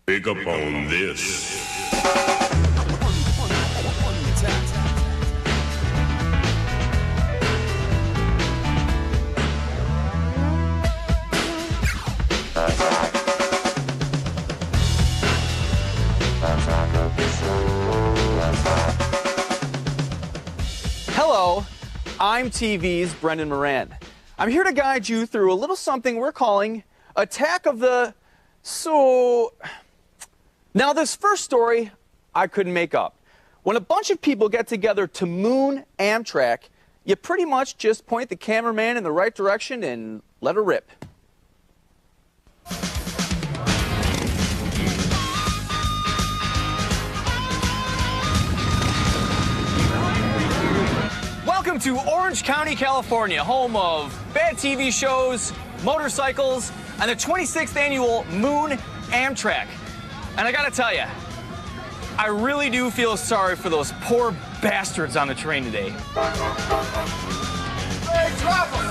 Pick up on this. Hello, I'm TV's Brendan Moran. I'm here to guide you through a little something we're calling Attack of the... Now, this first story, I couldn't make up. When a bunch of people get together to moon Amtrak, you pretty much just point the cameraman in the right direction and let her rip. Welcome to Orange County, California, home of bad TV shows, motorcycles, and the 26th annual Moon Amtrak. And I gotta tell you, I really do feel sorry for those poor bastards on the train today. Hey, drop them!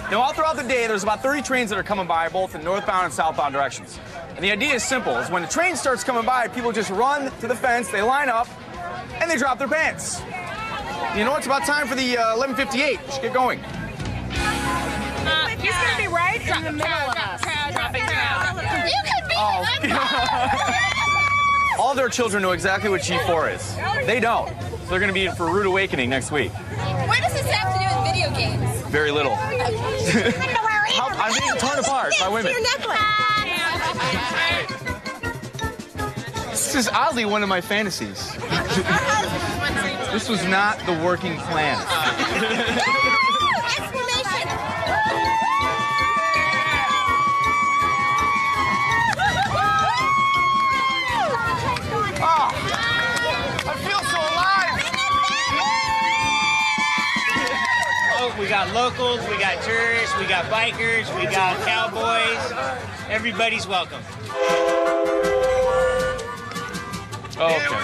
Now, all throughout the day, there's about 30 trains that are coming by, both in northbound and southbound directions. And the idea is simple, is when the train starts coming by, people just run to the fence, they line up, and they drop their pants. You know, it's about time for the 11:58. We should get going. He's gonna be right in the middle of us. You could be All their children know exactly what G4 is. They don't. So they're gonna be in for a rude awakening next week. What does this have to do with video games? Very little. I'm being torn apart by women. This is oddly one of my fantasies. This was not the working plan. Explanation. Oh, I feel so alive. Oh, we got locals, we got tourists, we got bikers, we got cowboys. Everybody's welcome. Okay.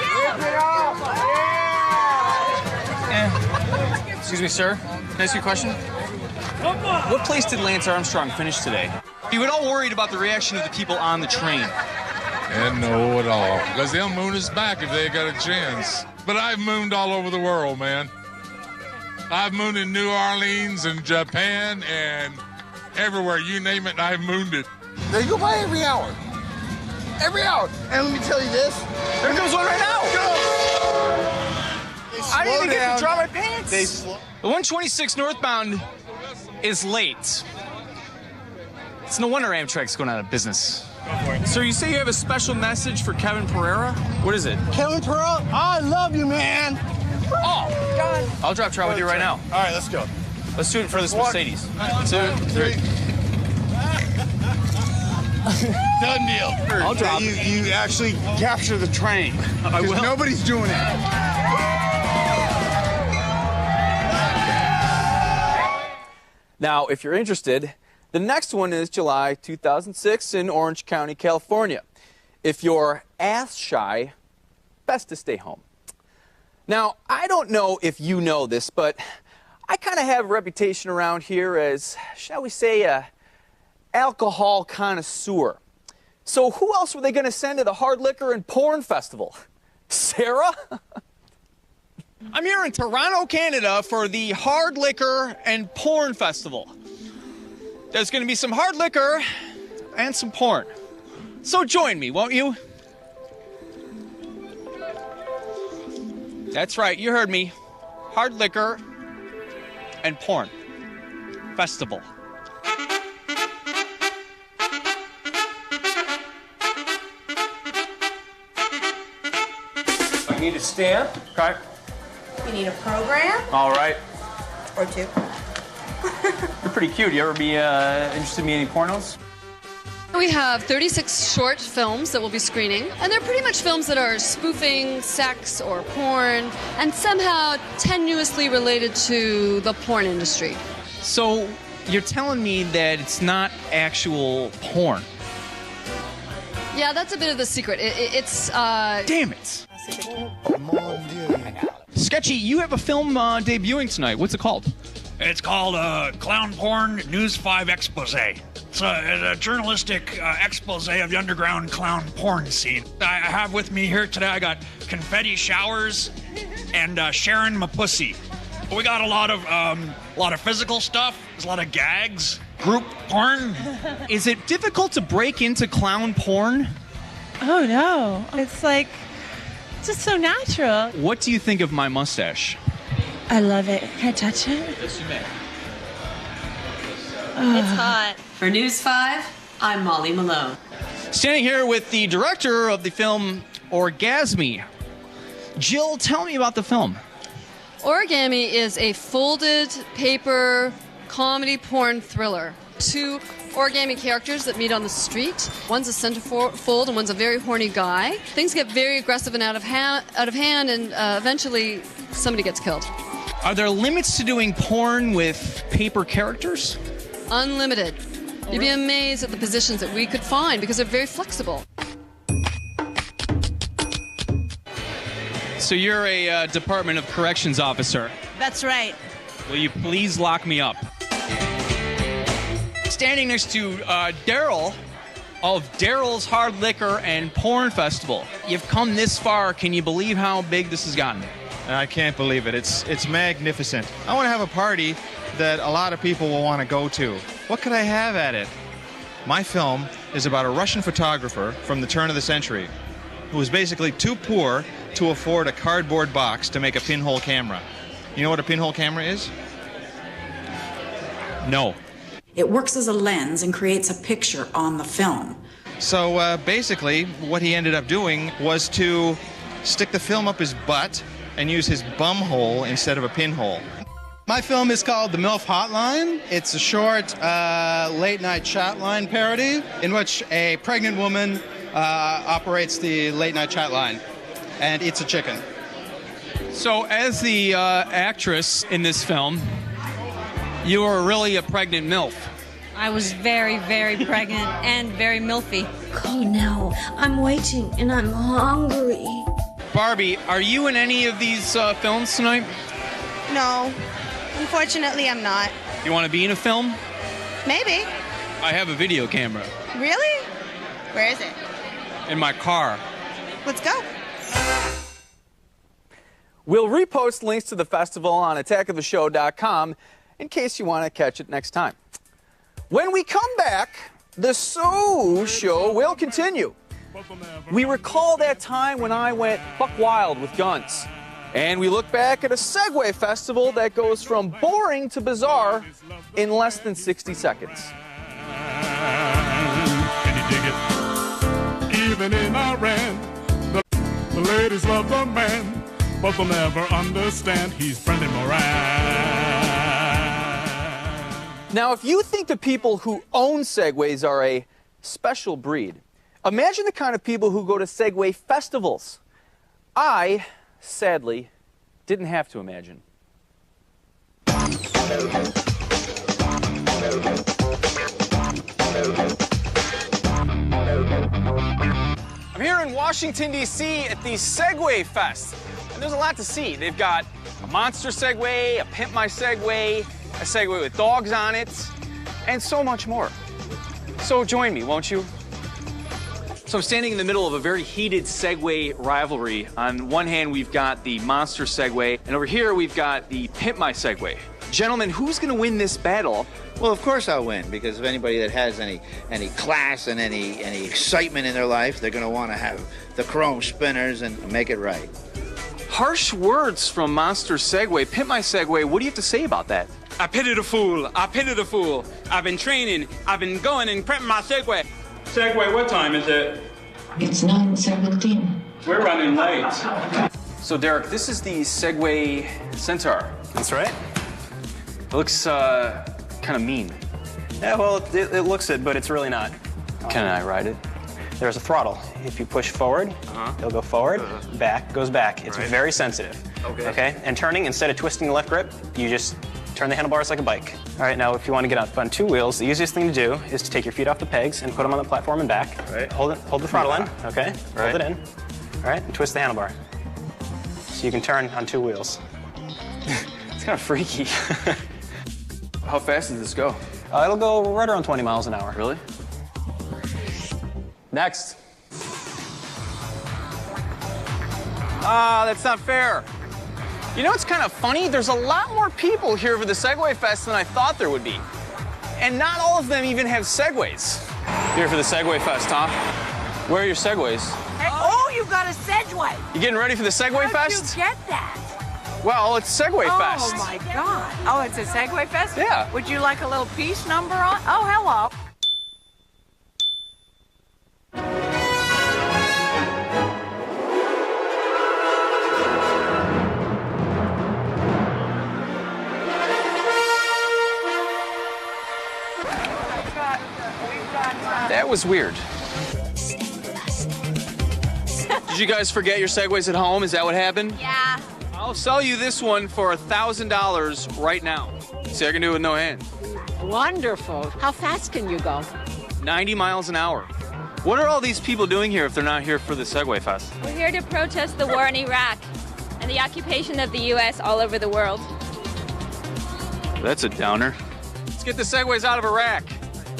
Excuse me, sir. Can I ask you a question? What place did Lance Armstrong finish today? You were all worried about the reaction of the people on the train. And no at all, because they'll moon us back if they got a chance. But I've mooned all over the world, man. I've mooned in New Orleans and Japan and everywhere. You name it, I've mooned it. They go by every hour. Every hour. And let me tell you this. There comes one right now. I didn't even get to drop my pants. The 126 northbound is late. It's no wonder Amtrak's going out of business. So you say you have a special message for Kevin Pereira? What is it? Kevin Pereira, I love you, man. Oh, God. I'll drop trout with you right now. All right, let's go. Let's do it for this Mercedes. 2, 3. Done deal. I'll drop. You actually capture the train. I will. Nobody's doing it. Now, if you're interested, the next one is July 2006 in Orange County, California. If you're ass shy, best to stay home. Now, I don't know if you know this, but I kind of have a reputation around here as, shall we say, a alcohol connoisseur. So who else were they going to send to the Hard Liquor and Porn Festival? Sarah? I'm here in Toronto, Canada for the Hard Liquor and Porn Festival. There's going to be some hard liquor and some porn. So join me, won't you? That's right, you heard me. Hard liquor and porn festival. I need a stamp. Okay. We need a program All right. or two. You're pretty cute. You ever be interested in me any pornos? We have 36 short films that we'll be screening, and they're pretty much films that are spoofing sex or porn and somehow tenuously related to the porn industry. So you're telling me that it's not actual porn? Yeah, that's a bit of the secret. It's Damn it. Sketchy, you have a film debuting tonight. What's it called? It's called Clown Porn News 5 Expose. It's a journalistic expose of the underground clown porn scene. I have with me here today, I got confetti showers and Sharon my pussy. We got a lot of physical stuff. There's a lot of gags. Group porn. Is it difficult to break into clown porn? Oh no, it's like just so natural. What do you think of my mustache? I love it. Can I touch it? Yes, you may. It's hot. For News 5, I'm Molly Malone. Standing here with the director of the film Orgasmy. Jill, tell me about the film. Origami is a folded paper comedy porn thriller. Two origami characters that meet on the street. One's a centerfold and one's a very horny guy. Things get very aggressive and out of hand, and eventually somebody gets killed. Are there limits to doing porn with paper characters? Unlimited. You'd be amazed at the positions that we could find because they're very flexible. So you're a Department of Corrections officer. That's right. Will you please lock me up? Standing next to Daryl of Daryl's Hard Liquor and Porn Festival. You've come this far. Can you believe how big this has gotten? I can't believe it. It's magnificent. I want to have a party that a lot of people will want to go to. What could I have at it? My film is about a Russian photographer from the turn of the century who was basically too poor to afford a cardboard box to make a pinhole camera. You know what a pinhole camera is? No. It works as a lens and creates a picture on the film. So basically, what he ended up doing was to stick the film up his butt and use his bum hole instead of a pinhole. My film is called The MILF Hotline. It's a short late-night chat line parody in which a pregnant woman operates the late-night chat line and eats a chicken. So as the actress in this film, you were really a pregnant MILF. I was very, very pregnant and very milfy. Oh no, I'm waiting and I'm hungry. Barbie, are you in any of these films tonight? No, unfortunately I'm not. You want to be in a film? Maybe. I have a video camera. Really? Where is it? In my car. Let's go. We'll repost links to the festival on attackoftheshow.com in case you want to catch it next time. When we come back, the So Show will continue. We recall that time when I went buck wild with guns. And we look back at a Segway festival that goes from boring to bizarre in less than 60 seconds. Can you dig it? Even in Iran, the ladies love the man, but they'll never understand he's Brendan Moran. Now, if you think the people who own Segways are a special breed, imagine the kind of people who go to Segway festivals. I, sadly, didn't have to imagine. I'm here in Washington, D.C. at the Segway Fest. And there's a lot to see. They've got a monster Segway, a Pimp My Segway, a Segway with dogs on it, and so much more. So join me, won't you? So I'm standing in the middle of a very heated Segway rivalry. On one hand, we've got the monster Segway, and over here we've got the Pimp My Segway. Gentlemen, who's going to win this battle? Well, of course I'll win, because if anybody that has any class and any excitement in their life, they're going to want to have the chrome spinners and make it right. Harsh words from Monster Segway. Pimp My Segway, what do you have to say about that? I pity the fool. I pity the fool. I've been training. I've been going and prepping my Segway. Segway, what time is it? It's 9:17. We're running late. So, Derek, this is the Segway Centaur. That's right. It looks kind of mean. Yeah, well, it looks it, but it's really not. Can I ride it? There's a throttle. If you push forward, it'll go forward, back, goes back. It's very sensitive. Okay? And turning, instead of twisting the left grip, you just turn the handlebars like a bike. All right, now if you want to get up on two wheels, the easiest thing to do is to take your feet off the pegs and put them on the platform and back. Right. Hold the throttle in, okay? Right. Hold it in. All right, and twist the handlebar. So you can turn on two wheels. It's kind of freaky. How fast does this go? It'll go right around 20 miles an hour. Really? Next. Ah, that's not fair. You know what's kind of funny? There's a lot more people here for the Segway Fest than I thought there would be. And not all of them even have Segways. Here for the Segway Fest, huh? Where are your Segways? Oh, you got a Segway. You getting ready for the Segway How'd Fest? you get that? Well, it's Segway Fest. Oh, my God. Oh, it's a Segway Fest? Yeah. Would you like a little piece number on? Oh, hello. That was weird. Did you guys forget your Segways at home? Is that what happened? Yeah. I'll sell you this one for $1,000 right now. See, I can do it with no hands. Wonderful. How fast can you go? 90 miles an hour. What are all these people doing here if they're not here for the Segway Fest? We're here to protest the war in Iraq and the occupation of the U.S. all over the world. That's a downer. Let's get the Segways out of Iraq.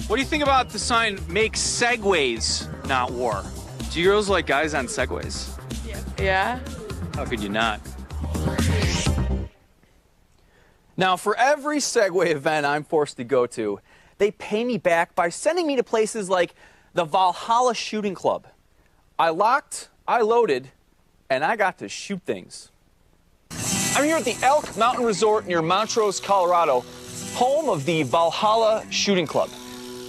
What do you think about the sign, make Segways, not war? Do you girls like guys on Segways? Yeah. How could you not? Now, for every Segway event I'm forced to go to, they pay me back by sending me to places like the Valhalla Shooting Club. I locked, I loaded, and I got to shoot things. I'm here at the Elk Mountain Resort near Montrose, Colorado, home of the Valhalla Shooting Club.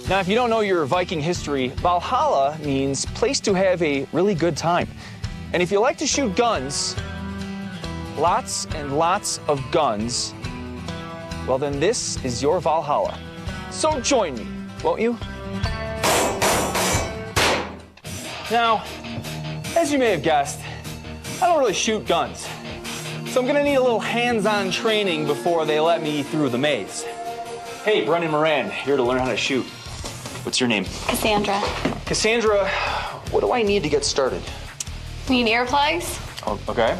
Now, if you don't know your Viking history, Valhalla means place to have a really good time. And if you like to shoot guns, lots and lots of guns, well then this is your Valhalla. So join me, won't you? Now, as you may have guessed, I don't really shoot guns. So I'm gonna need a little hands-on training before they let me through the maze. Hey, Brendan Moran, here to learn how to shoot. What's your name? Cassandra. Cassandra, what do I need to get started? We need earplugs Oh, okay.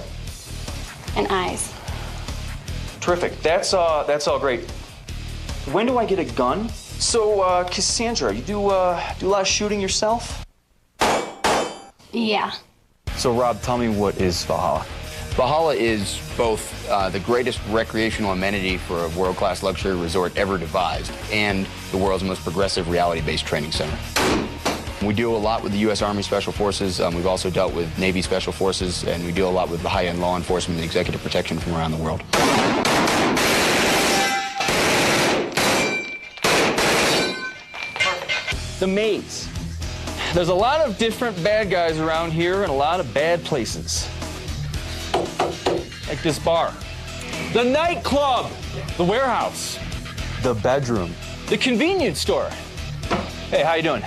and eyes. Terrific. That's all great. When do I get a gun? So, Cassandra, you do a lot of shooting yourself? Yeah. So, Rob, tell me, what is Valhalla? Valhalla is both the greatest recreational amenity for a world-class luxury resort ever devised and the world's most progressive reality-based training center. We do a lot with the U.S. Army Special Forces. We've also dealt with Navy Special Forces, and we do a lot with the high-end law enforcement and executive protection from around the world. The maze. There's a lot of different bad guys around here and a lot of bad places. Like this bar. The nightclub. The warehouse. The bedroom. The convenience store. Hey, how you doing?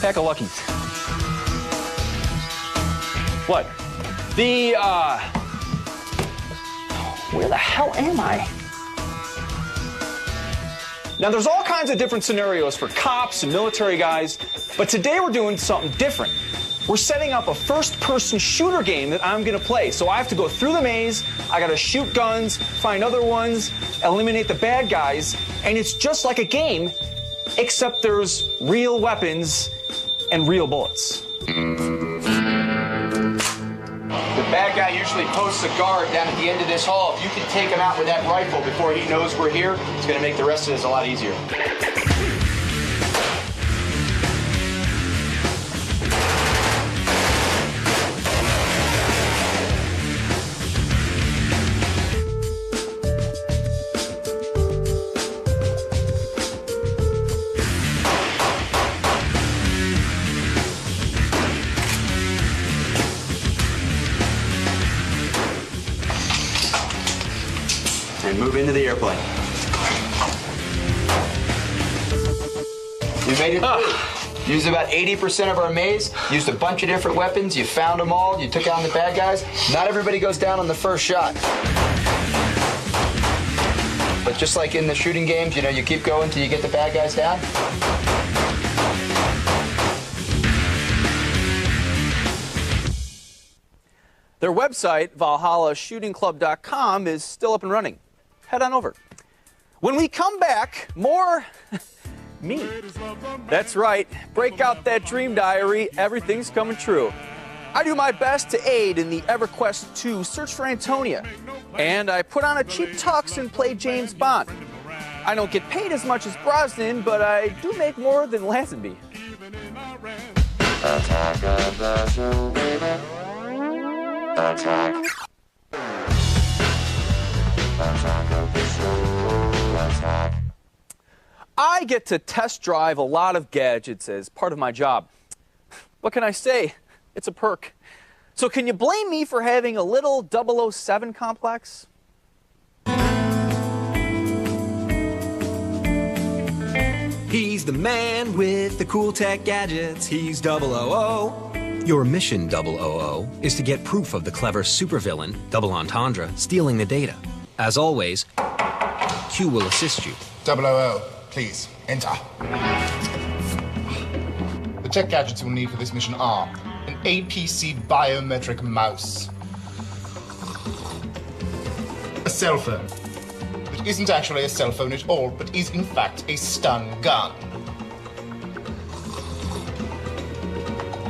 Pack of Luckies. What? The, where the hell am I? Now, there's all kinds of different scenarios for cops and military guys, but today we're doing something different. We're setting up a first-person shooter game that I'm gonna play. So I have to go through the maze, I gotta shoot guns, find other ones, eliminate the bad guys, and it's just like a game, except there's real weapons and real bullets. The bad guy usually posts a guard down at the end of this hall. If you can take him out with that rifle before he knows we're here, it's going to make the rest of this a lot easier. And move into the airplane. We made it through. Used about 80% of our maze, used a bunch of different weapons, you found them all, you took out the bad guys. Not everybody goes down on the first shot. But just like in the shooting games, you know, you keep going till you get the bad guys down. Their website, valhallashootingclub.com, is still up and running. Head on over. When we come back, more me. That's right. Break out that dream diary. Everything's coming true. I do my best to aid in the EverQuest 2 search for Antonia. And I put on a cheap tux and play James Bond. I don't get paid as much as Brosnan, but I do make more than Lazenby. Attack of the show, baby. Attack. Attack of the show. Attack. I get to test drive a lot of gadgets as part of my job. What can I say? It's a perk. So can you blame me for having a little 007 complex? He's the man with the cool tech gadgets. He's 000. Your mission, 000, is to get proof of the clever supervillain, Double Entendre, stealing the data. As always, Q will assist you. 000, please, enter. The tech gadgets you'll need for this mission are an APC biometric mouse, a cell phone, which isn't actually a cell phone at all, but is in fact a stun gun.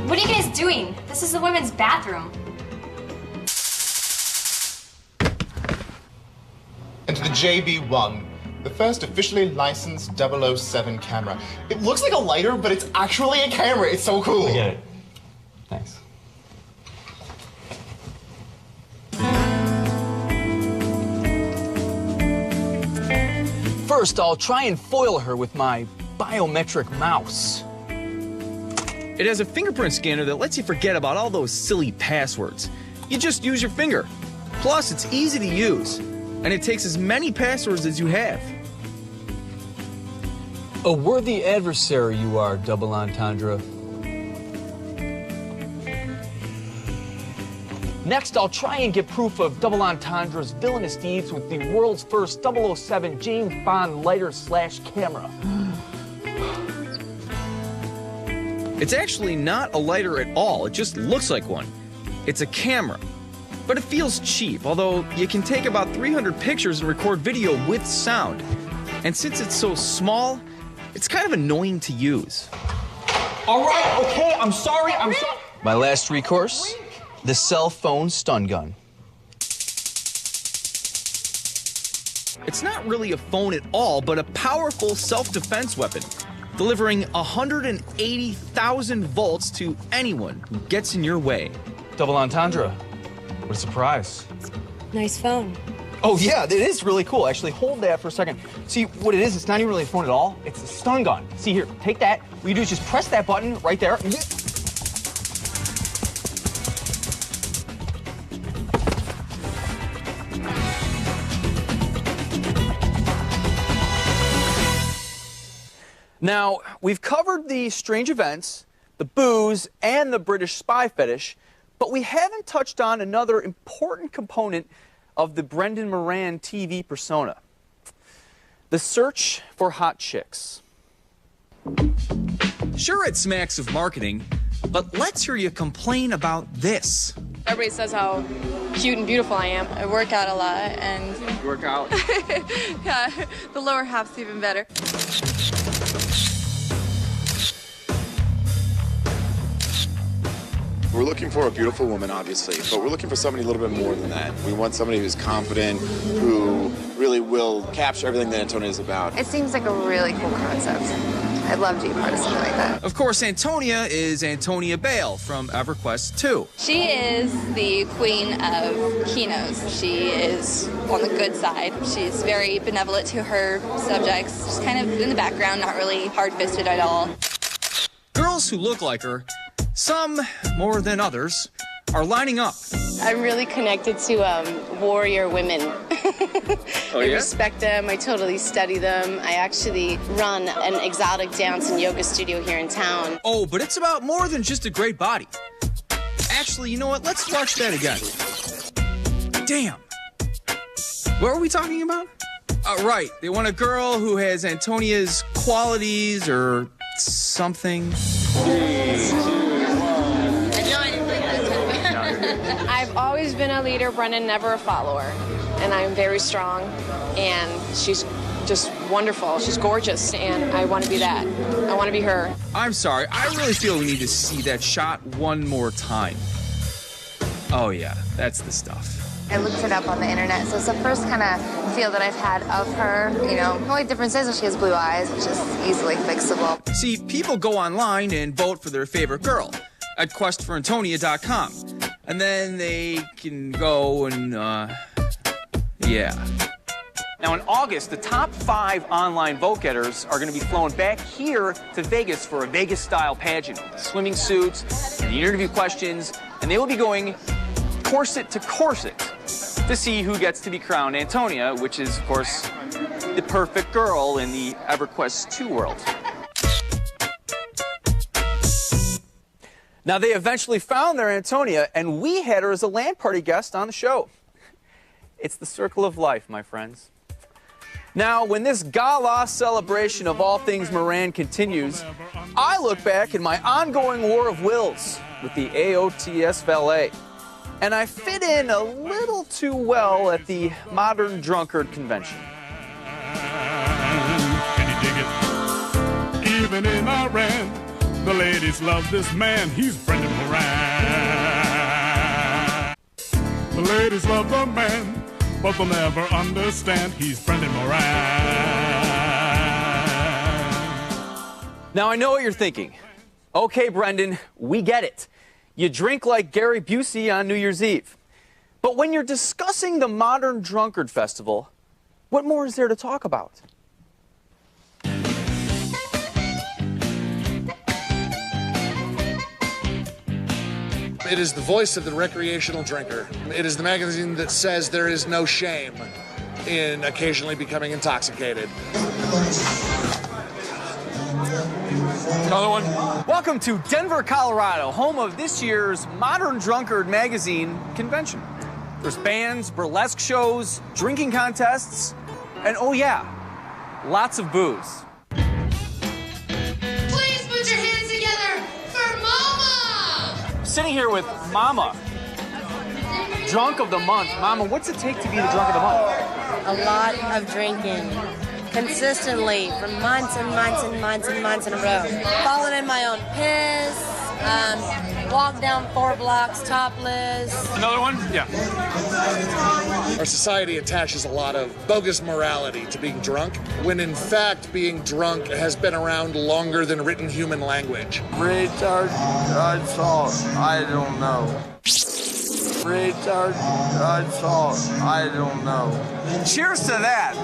What are you guys doing? This is the women's bathroom. And to the JB1, the first officially licensed 007 camera. It looks like a lighter, but it's actually a camera. It's so cool. I get it. Thanks. First, I'll try and foil her with my biometric mouse. It has a fingerprint scanner that lets you forget about all those silly passwords. You just use your finger. Plus, it's easy to use, and it takes as many passwords as you have. A worthy adversary you are, Double Entendre. Next, I'll try and get proof of Double Entendre's villainous deeds with the world's first 007 James Bond lighter/camera. It's actually not a lighter at all. It just looks like one. It's a camera. But it feels cheap, although you can take about 300 pictures and record video with sound. And since it's so small, it's kind of annoying to use. All right, okay, I'm sorry. My last recourse, the cell phone stun gun. It's not really a phone at all, but a powerful self-defense weapon, delivering 180,000 volts to anyone who gets in your way. Double Entendre, what a surprise. Nice phone. Oh yeah, it is really cool. Actually, hold that for a second. See, what it is, it's not even really a phone at all. It's a stun gun. See here, take that. What you do is just press that button right there. Now, we've covered the strange events, the booze, and the British spy fetish, but we haven't touched on another important component of the Brendan Moran TV persona: the search for hot chicks. Sure, it smacks of marketing, but let's hear you complain about this. Everybody says how cute and beautiful I am. I work out a lot and... You work out? Yeah, the lower half's even better. We're looking for a beautiful woman, obviously, but we're looking for somebody a little bit more than that. We want somebody who's confident, who really will capture everything that Antonia is about. It seems like a really cool concept. I'd love to be part of something like that. Of course, Antonia is Antonia Bale from EverQuest 2. She is the queen of Kinos. She is on the good side. She's very benevolent to her subjects. She's kind of in the background, not really hard-fisted at all. Girls who look like her, some more than others, are lining up. I'm really connected to warrior women. Oh, I yeah? respect them. I totally study them. I actually run an exotic dance and yoga studio here in town. Oh, but it's about more than just a great body. Actually, you know what? Let's watch that again. Damn. What were we talking about? Right. They want a girl who has Antonia's qualities or something. I've always been a leader, Brennan, never a follower. And I'm very strong, and she's just wonderful. She's gorgeous, and I want to be that. I want to be her. I'm sorry. I really feel we need to see that shot one more time. Oh, yeah. That's the stuff. I looked it up on the internet, so it's the first kind of feel that I've had of her. You know, the only difference is that she has blue eyes, which is easily fixable. See, people go online and vote for their favorite girl at questforantonia.com. And then they can go and, yeah. Now, in August, the top 5 online vote-getters are going to be flown back here to Vegas for a Vegas-style pageant with the swimming suits and the interview questions, and they will be going corset to corset to see who gets to be crowned Antonia, which is, of course, the perfect girl in the EverQuest 2 world. Now, they eventually found their Antonia, and we had her as a LAN party guest on the show. It's the circle of life, my friends. Now, when this gala celebration of all things Moran continues, I look back at my ongoing war of wills with the AOTS Valet, and I fit in a little too well at the Modern Drunkard Convention. Can you dig it? Even in Iran, the ladies love this man. He's Brendan Moran. The ladies love the man, but they'll never understand he's Brendan Moran. Now, I know what you're thinking. Okay, Brendan, we get it. You drink like Gary Busey on New Year's Eve. But when you're discussing the Modern Drunkard Festival, what more is there to talk about? It is the voice of the recreational drinker. It is the magazine that says there is no shame in occasionally becoming intoxicated. Another one. Welcome to Denver, Colorado, home of this year's Modern Drunkard magazine convention. There's bands, burlesque shows, drinking contests, and oh yeah, lots of booze. Please put your hands together for Mama! Sitting here with Mama, drunk of the month. Mama, what's it take to be the drunk of the month? A lot of drinking. Consistently for months and months and months and months in a row. Falling in my own piss, walk down 4 blocks topless. Another one? Yeah. Our society attaches a lot of bogus morality to being drunk, when in fact being drunk has been around longer than written human language. Retard, salt, I don't know. Retard, salt, I don't know. Cheers to that.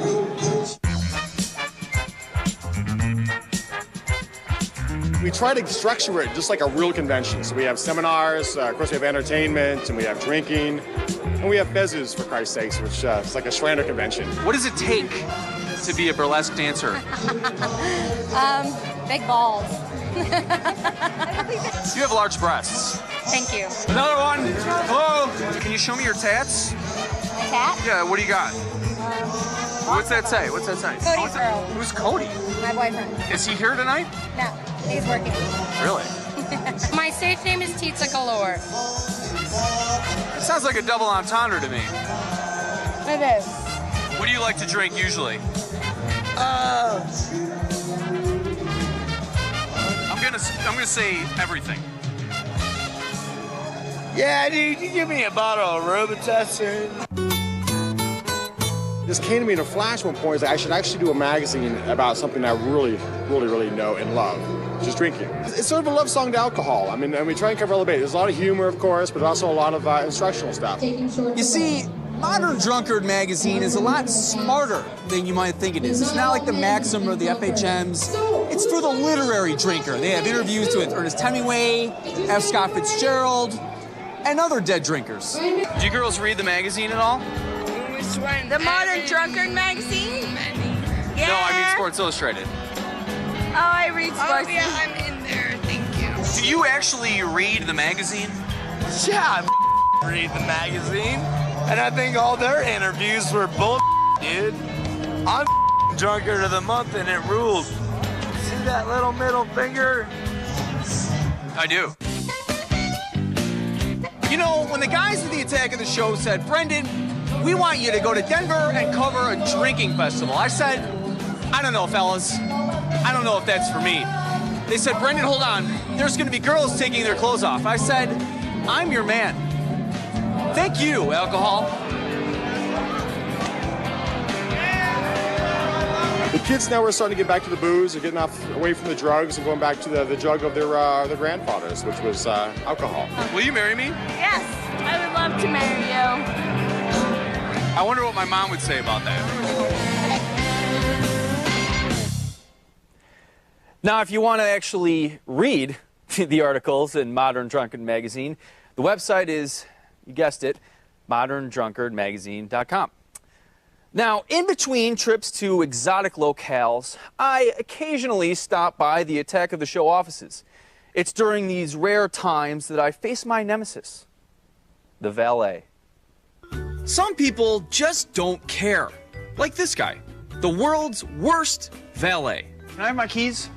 We try to structure it just like a real convention. So we have seminars, of course we have entertainment, and we have drinking, and we have fezzes, for Christ's sakes, which is like a Schrander convention. What does it take to be a burlesque dancer? Big balls. You have large breasts. Thank you. Another one. Hello. Can you show me your tats? My tat? Yeah, what do you got? What's that say? What's that say? Cody's girl. Who's Cody? My boyfriend. Is he here tonight? No, he's working. Really? My stage name is Pizza Galore. It sounds like a double entendre to me. It is. What do you like to drink usually? I'm gonna say everything. Yeah, dude, you give me a bottle of Robitussin. This came to me in a flash one point, is that I should actually do a magazine about something I really, really, really know and love, which is drinking. It's sort of a love song to alcohol. I mean, we try and cover all the bases. There's a lot of humor, of course, but also a lot of instructional stuff. You see, Modern Drunkard magazine is a lot smarter than you might think it is. It's not like the Maxim or the FHMs. It's for the literary drinker. They have interviews with Ernest Hemingway, F. Scott Fitzgerald, and other dead drinkers. Do you girls read the magazine at all? Which one? The Modern Drunkard magazine? Yeah. No, I mean Sports Illustrated. Oh, I read Sports. Oh, yeah, I'm in there. Thank you. Do you actually read the magazine? Yeah, I read the magazine, and I think all their interviews were bull, dude. I'm drunkard of the month, and it rules. See that little middle finger? I do. You know, when the guys at the Attack of the Show said, Brendan, we want you to go to Denver and cover a drinking festival, I said, I don't know, fellas. I don't know if that's for me. They said, Brendan, hold on. There's going to be girls taking their clothes off. I said, I'm your man. Thank you, alcohol. The kids now are starting to get back to the booze and getting away from the drugs and going back to the drug of their grandfathers, which was alcohol. Will you marry me? Yes, I would love to marry you. I wonder what my mom would say about that. Now, if you want to actually read the articles in Modern Drunkard Magazine, the website is, you guessed it, moderndrunkardmagazine.com. Now, in between trips to exotic locales, I occasionally stop by the Attack of the Show offices. It's during these rare times that I face my nemesis, the valet. Some people just don't care. Like this guy, the world's worst valet. Can I have my keys?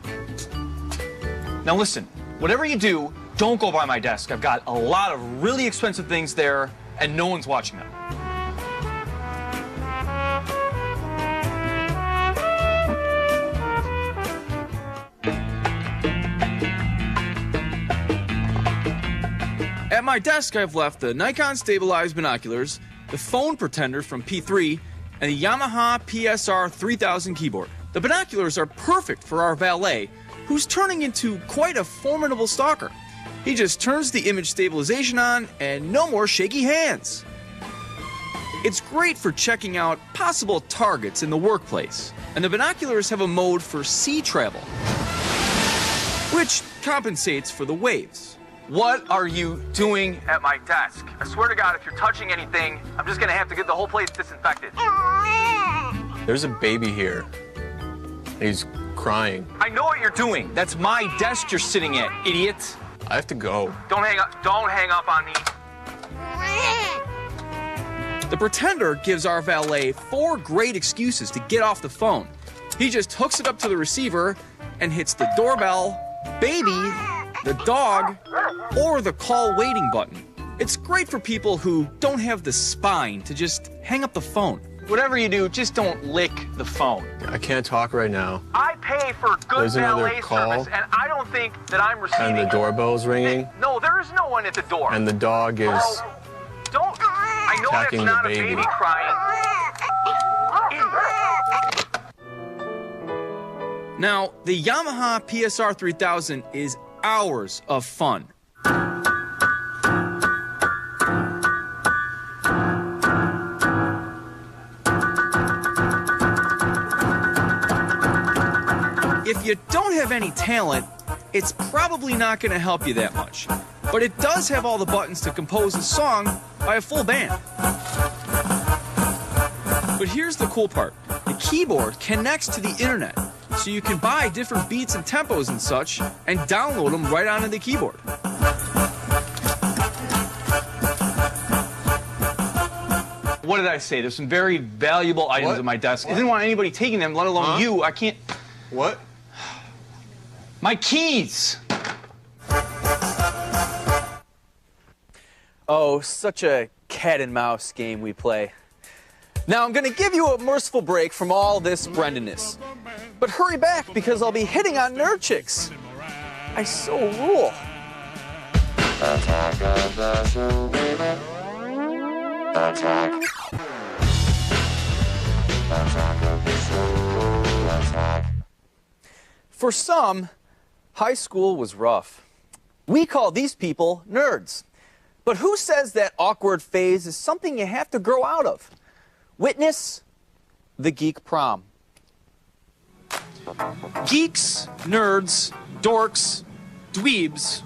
Now listen, whatever you do, don't go by my desk. I've got a lot of really expensive things there, and no one's watching them. At my desk, I've left the Nikon stabilized binoculars, the phone pretender from P3, and the Yamaha PSR 3000 keyboard. The binoculars are perfect for our valet, who's turning into quite a formidable stalker. He just turns the image stabilization on and no more shaky hands. It's great for checking out possible targets in the workplace, and the binoculars have a mode for sea travel, which compensates for the waves. What are you doing at my desk? I swear to God, if you're touching anything, I'm just gonna have to get the whole place disinfected. There's a baby here. He's crying. I know what you're doing. That's my desk you're sitting at, idiot. I have to go. Don't hang up on me. The pretender gives our valet 4 great excuses to get off the phone. He just hooks it up to the receiver and hits the doorbell, baby, the dog, or the call waiting button. It's great for people who don't have the spine to just hang up the phone. Whatever you do, just don't lick the phone. I can't talk right now. I pay for good There's another valet call. service, and I don't think that I'm receiving... And the doorbell's ringing. No, there is no one at the door. And the dog is Don't... I know that's attacking not the baby. a baby crying. Now, the Yamaha PSR 3000 is hours of fun. If you don't have any talent, it's probably not going to help you that much. But it does have all the buttons to compose a song by a full band. But here's the cool part. The keyboard connects to the internet, so you can buy different beats and tempos and such, and download them right onto the keyboard. What did I say? There's some very valuable items at my desk. I didn't want anybody taking them, let alone you. I can't... What? My keys! Oh, such a cat and mouse game we play. Now I'm gonna give you a merciful break from all this Brendanness. But hurry back, because I'll be hitting on nerd chicks. I so rule. Attack of the show, baby. Attack. Attack of the show, attack. For some, high school was rough. We call these people nerds. But who says that awkward phase is something you have to grow out of? Witness the geek prom. Geeks, nerds, dorks, dweebs,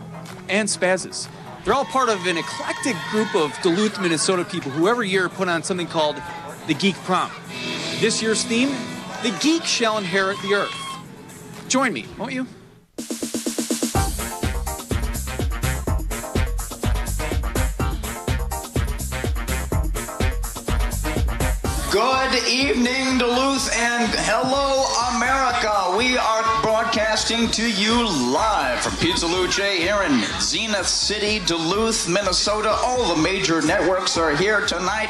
and spazzes. They're all part of an eclectic group of Duluth, Minnesota people who every year put on something called the Geek Prom. This year's theme, the geek shall inherit the earth. Join me, won't you? Good evening, Duluth, and hello, America. We are broadcasting to you live from Pizza Luce here in Zenith City, Duluth, Minnesota. All the major networks are here tonight.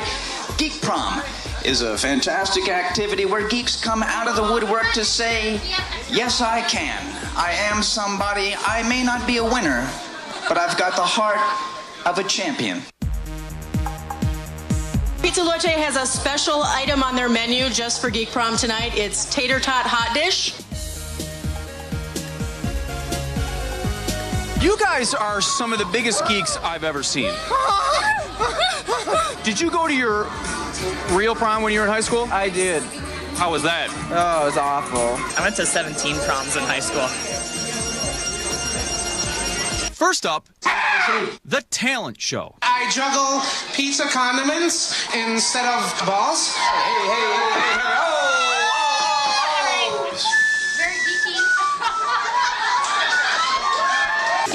Geek Prom is a fantastic activity where geeks come out of the woodwork to say, yes, I can. I am somebody. I may not be a winner, but I've got the heart of a champion. Pizza Luce has a special item on their menu just for Geek Prom tonight. It's tater tot hot dish. You guys are some of the biggest geeks I've ever seen. Did you go to your real prom when you were in high school? I did. How was that? Oh, it was awful. I went to 17 proms in high school. First up, the talent show. I juggle pizza condiments instead of balls. Hey,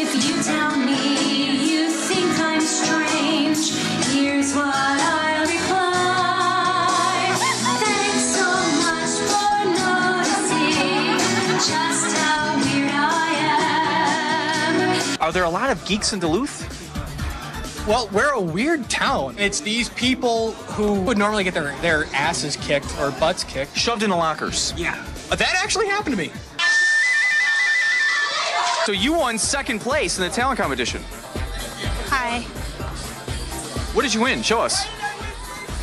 If you tell me you think I'm strange, here's what I'll reply. Thanks so much for noticing just how weird I am. Are there a lot of geeks in Duluth? Well, we're a weird town. It's these people who would normally get their asses kicked or butts kicked. Shoved into lockers. Yeah. That actually happened to me. So you won second place in the talent competition. Hi. What did you win? Show us.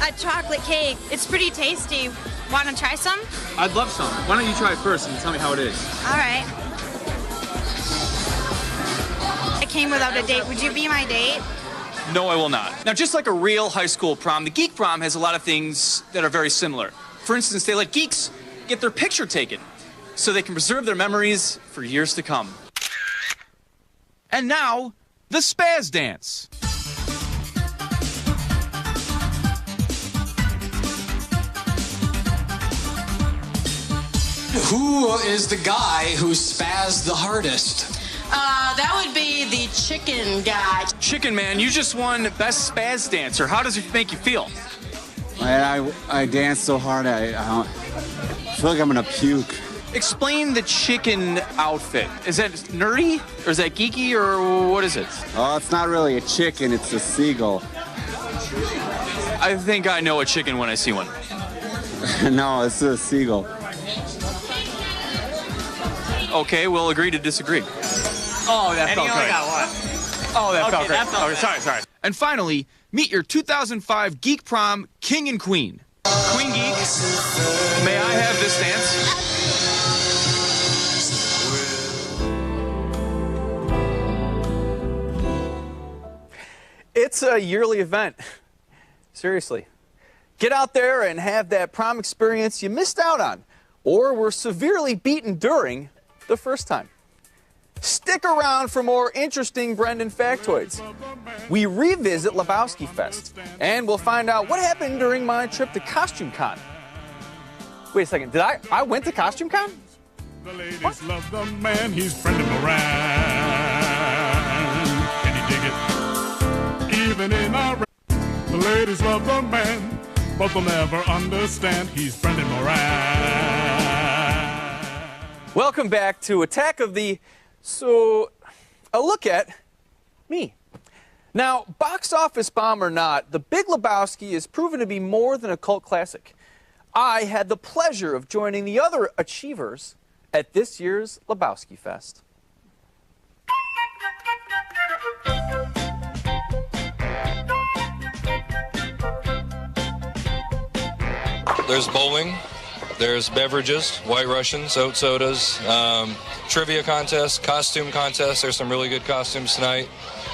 A chocolate cake. It's pretty tasty. Want to try some? I'd love some. Why don't you try it first and tell me how it is? All right. I came without a date. Would you be my date? No, I will not. Now, just like a real high school prom, the Geek Prom has a lot of things that are very similar. For instance, they let geeks get their picture taken so they can preserve their memories for years to come. And now, the Spaz Dance. Who is the guy who spazzed the hardest? That would be the chicken guy. Chicken Man, you just won Best Spaz Dancer. How does it make you feel? I danced so hard, I feel like I'm gonna puke. Explain the chicken outfit. Is that nerdy, or is that geeky, or what is it? Oh, it's not really a chicken, it's a seagull. I think I know a chicken when I see one. No, it's a seagull. Okay, we'll agree to disagree. Oh, that felt good. Oh, that felt great. Okay, sorry. And finally, meet your 2005 Geek Prom King and Queen. Queen Geek, may I have this dance? It's a yearly event. Seriously. Get out there and have that prom experience you missed out on, or were severely beaten during the first time. Stick around for more interesting Brendan factoids. We revisit Lebowski Fest, and we'll find out what happened during my trip to Costume Con. Wait a second, I went to Costume Con? The ladies love the man, he's Brendan Moran. Can you dig it? Even in our the ladies love the man, but they'll never understand he's Brendan Moran. Welcome back to Attack of the... So, a look at me. Now, box office bomb or not, The Big Lebowski is proven to be more than a cult classic. I had the pleasure of joining the other achievers at this year's Lebowski Fest. There's bowling, there's beverages, White Russians, oat sodas, trivia contest, costume contest. There's some really good costumes tonight.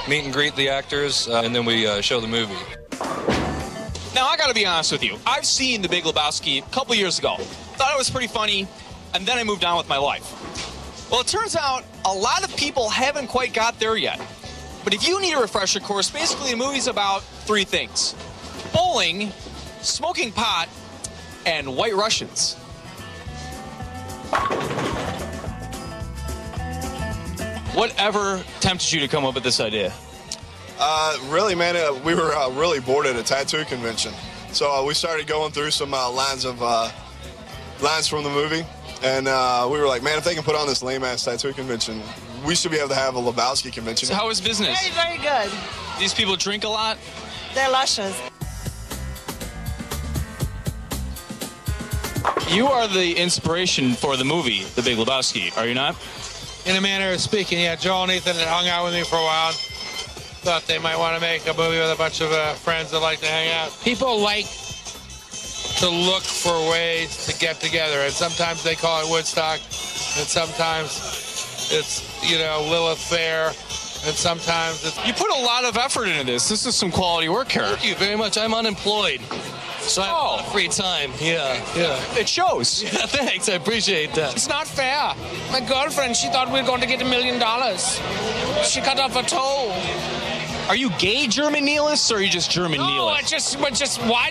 Meet and greet the actors, and then we show the movie. Now, I gotta be honest with you. I've seen The Big Lebowski a couple years ago. Thought it was pretty funny, and then I moved on with my life. Well, it turns out a lot of people haven't quite got there yet. But if you need a refresher course, basically the movie's about three things: bowling, smoking pot, and White Russians. Whatever tempted you to come up with this idea? Really, man, we were really bored at a tattoo convention. So we started going through some lines from the movie. And we were like, man, if they can put on this lame-ass tattoo convention, we should be able to have a Lebowski convention. So how is business? Very, very good. These people drink a lot? They're luscious. You are the inspiration for the movie, The Big Lebowski, are you not? In a manner of speaking, yeah. Joel and Ethan had hung out with me for a while. Thought they might want to make a movie with a bunch of friends that like to hang out. People like to look for ways to get together, and sometimes they call it Woodstock, and sometimes it's, you know, Lilith Fair, and sometimes it's... You put a lot of effort into this. This is some quality work here. Thank you very much. I'm unemployed, so I have a lot of free time. Yeah. It shows. Yeah, thanks. I appreciate that. It's not fair. My girlfriend, she thought we were going to get $1 million. She cut off a toe. Are you gay German nihilists or are you just German nihilists? Why?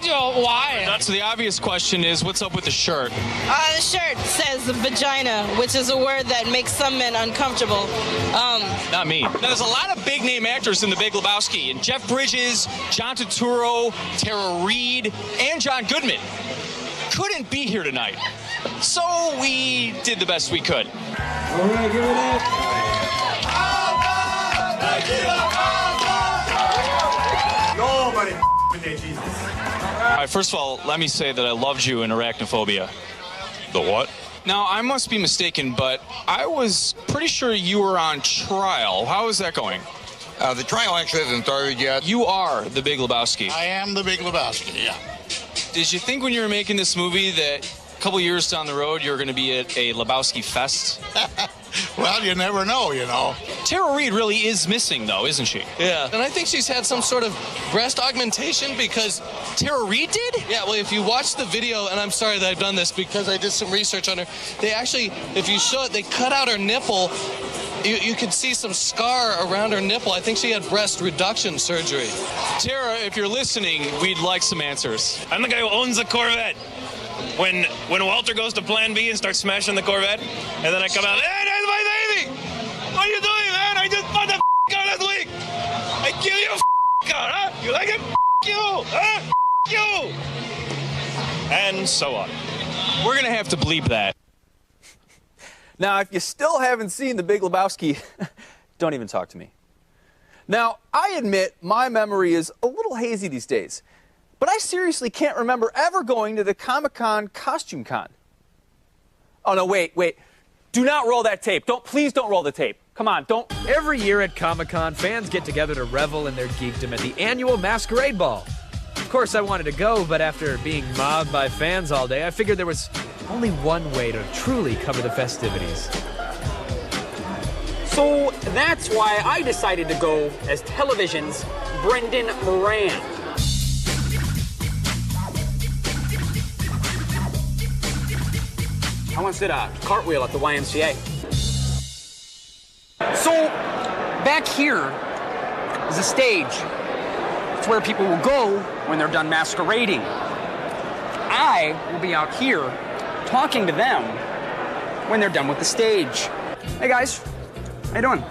So the obvious question is, what's up with the shirt? The shirt says vagina, which is a word that makes some men uncomfortable. Not me. Now, there's a lot of big name actors in The Big Lebowski, and Jeff Bridges, John Turturro, Tara Reid, and John Goodman couldn't be here tonight. So we did the best we could. All right, give it up. Nobody with their Jesus. All right, first of all, let me say that I loved you in Arachnophobia. The what? Now, I must be mistaken, but I was pretty sure you were on trial. How is that going? The trial actually hasn't started yet. You are the Big Lebowski. I am the Big Lebowski, yeah. Did you think when you were making this movie that a couple years down the road you were going to be at a Lebowski fest? Well, you never know, you know. Tara Reid really is missing, though, isn't she? Yeah, and I think she's had some sort of breast augmentation because... Tara Reid did? Yeah, well, if you watch the video, and I'm sorry that I've done this because I did some research on her, they actually, if you show it, they cut out her nipple. You could see some scar around her nipple. I think she had breast reduction surgery. Tara, if you're listening, we'd like some answers. I'm the guy who owns the Corvette. When Walter goes to Plan B and starts smashing the Corvette, and then I come out, hey, that's my baby! What are you doing, man? I just bought the car last week! I give you a car, huh? You like it? You! Huh? You! And so on. We're going to have to bleep that. Now, if you still haven't seen The Big Lebowski, don't even talk to me. Now, I admit my memory is a little hazy these days. But I seriously can't remember ever going to the Comic-Con Costume Con. Oh, no, wait. Do not roll that tape. Please don't roll the tape. Come on, don't. Every year at Comic-Con, fans get together to revel in their geekdom at the annual Masquerade Ball. Of course, I wanted to go, but after being mobbed by fans all day, I figured there was only one way to truly cover the festivities. So that's why I decided to go as television's Brendan Moran. I once did a cartwheel at the YMCA. So, back here is a stage. It's where people will go when they're done masquerading. I will be out here talking to them when they're done with the stage. Hey guys, how you doing?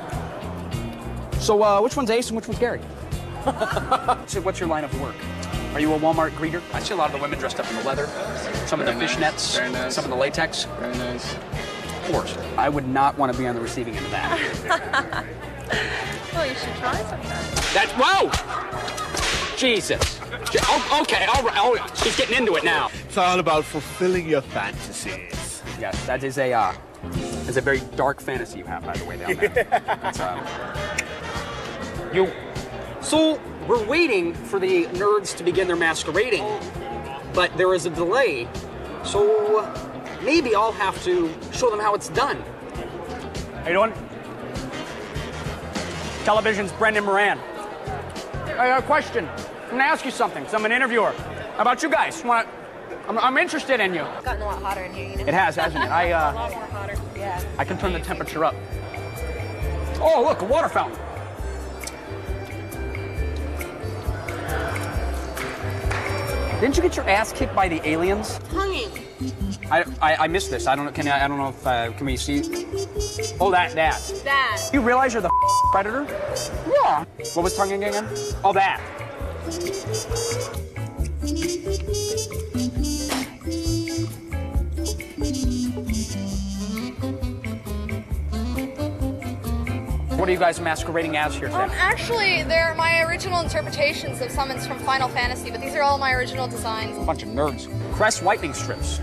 So, which one's Ace and which one's Gary? So, what's your line of work? Are you a Walmart greeter? I see a lot of the women dressed up in the leather, some of the fishnets, nice. Some of the latex. Very nice. Of course. I would not want to be on the receiving end of that. Well, you should try sometime. That's, whoa! Jesus. Okay, all right. Oh, she's getting into it now. It's all about fulfilling your fantasies. Yes, that is a very dark fantasy you have, by the way, down there. So, we're waiting for the nerds to begin their masquerading, but there is a delay, so maybe I'll have to show them how it's done. How you doing? Television's Brendan Moran. I got a question. I'm gonna ask you something, because I'm an interviewer. How about you guys? I'm interested in you. It's gotten a lot hotter in here, you know? It has, hasn't it? A lot more hotter, yeah. I can turn the temperature up. Oh, look, a water fountain. Didn't you get your ass kicked by the aliens? Hanging. I missed this. I don't know. I don't know if can we see? Oh, that. That. You realize you're the predator? Yeah. What was tonguing again? Oh, that. What are you guys masquerading as here today? Actually, they're my original interpretations of summons from Final Fantasy, but these are all my original designs. A bunch of nerds. Crest whitening strips.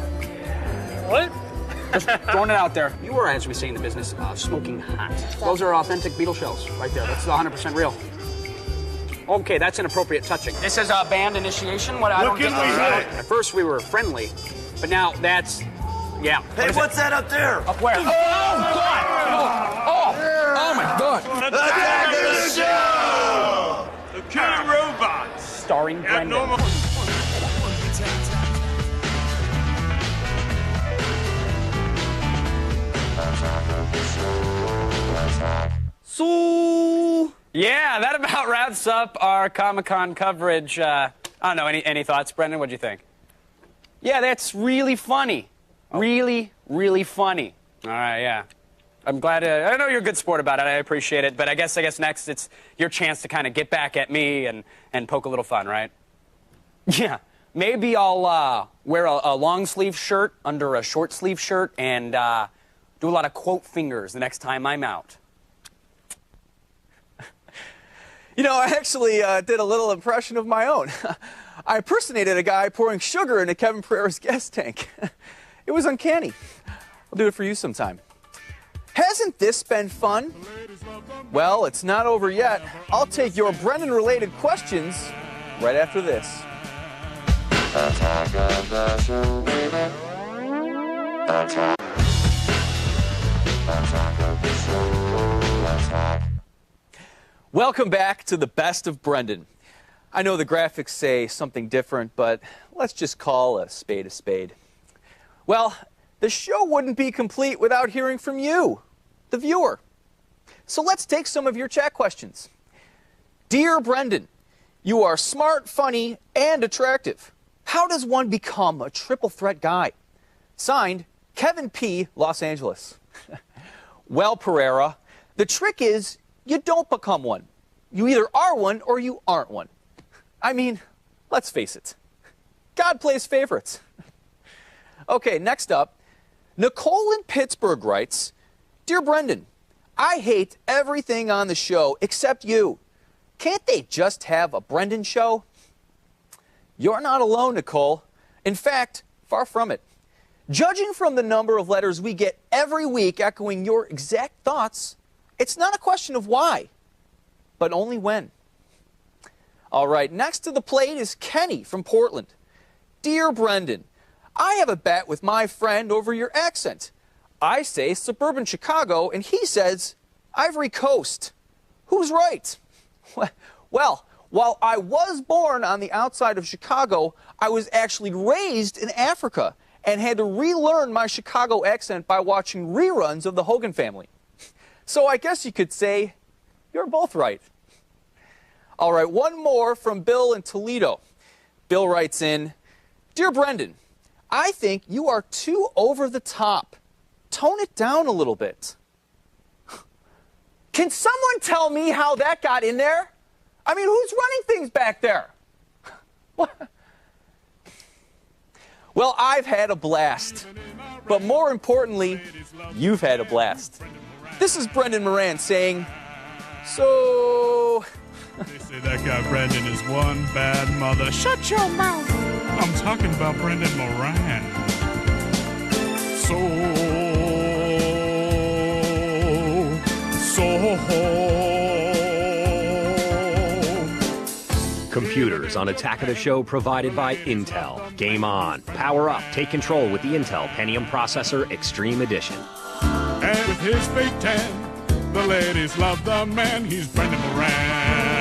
What? Just throwing it out there. You are, as we say in the business, smoking hot. Those are authentic beetle shells right there. That's 100% real. Okay, that's inappropriate touching. This is a band initiation. What I don't get. At first we were friendly, but now that's, yeah. Hey, what's that up there? Up where? Oh God! Oh my God! Attack of the show! The killer robots. Starring Brendan. So, yeah, that about wraps up our Comic-Con coverage. I don't know, any thoughts, Brendan? What'd you think? Yeah, that's really funny. Really, really funny. All right, yeah. I'm glad I know you're a good sport about it. I appreciate it. But I guess next it's your chance to kind of get back at me and poke a little fun, right? Yeah. Maybe I'll wear a long sleeve shirt under a short sleeve shirt and do a lot of quote fingers the next time I'm out. You know, I actually did a little impression of my own. I impersonated a guy pouring sugar into Kevin Pereira's gas tank. It was uncanny. I'll do it for you sometime. Hasn't this been fun? Well, it's not over yet. I'll take your Brendan-related questions right after this. Attack of the show, baby. Attack. Attack of the show. Attack. Welcome back to the Best of Brendan. I know the graphics say something different, but let's just call a spade a spade. Well, the show wouldn't be complete without hearing from you, the viewer. So let's take some of your chat questions. Dear Brendan, you are smart, funny, and attractive. How does one become a triple threat guy? Signed, Kevin P., Los Angeles. Well, Pereira, the trick is you don't become one. You either are one or you aren't one. I mean, let's face it. God plays favorites. Okay, next up, Nicole in Pittsburgh writes, Dear Brendan, I hate everything on the show except you. Can't they just have a Brendan show? You're not alone, Nicole. In fact, far from it. Judging from the number of letters we get every week echoing your exact thoughts, it's not a question of why, but only when. All right, next to the plate is Kenny from Portland. Dear Brendan, I have a bet with my friend over your accent. I say suburban Chicago, and he says Ivory Coast. Who's right? Well, while I was born on the outside of Chicago, I was actually raised in Africa and had to relearn my Chicago accent by watching reruns of The Hogan Family. So I guess you could say you're both right. All right, one more from Bill in Toledo. Bill writes in, Dear Brendan, I think you are too over the top. Tone it down a little bit. Can someone tell me how that got in there? I mean, who's running things back there? What? Well, I've had a blast. But more importantly, you've had a blast. This is Brendan Moran saying, so... They say that guy Brendan is one bad mother. Shut your mouth! I'm talking about Brendan Moran. Computers on Attack of the Show provided by Intel. Game on. Power up. Take control with the Intel Pentium Processor Extreme Edition. And with his fake tan, the ladies love the man. He's Brendan Moran.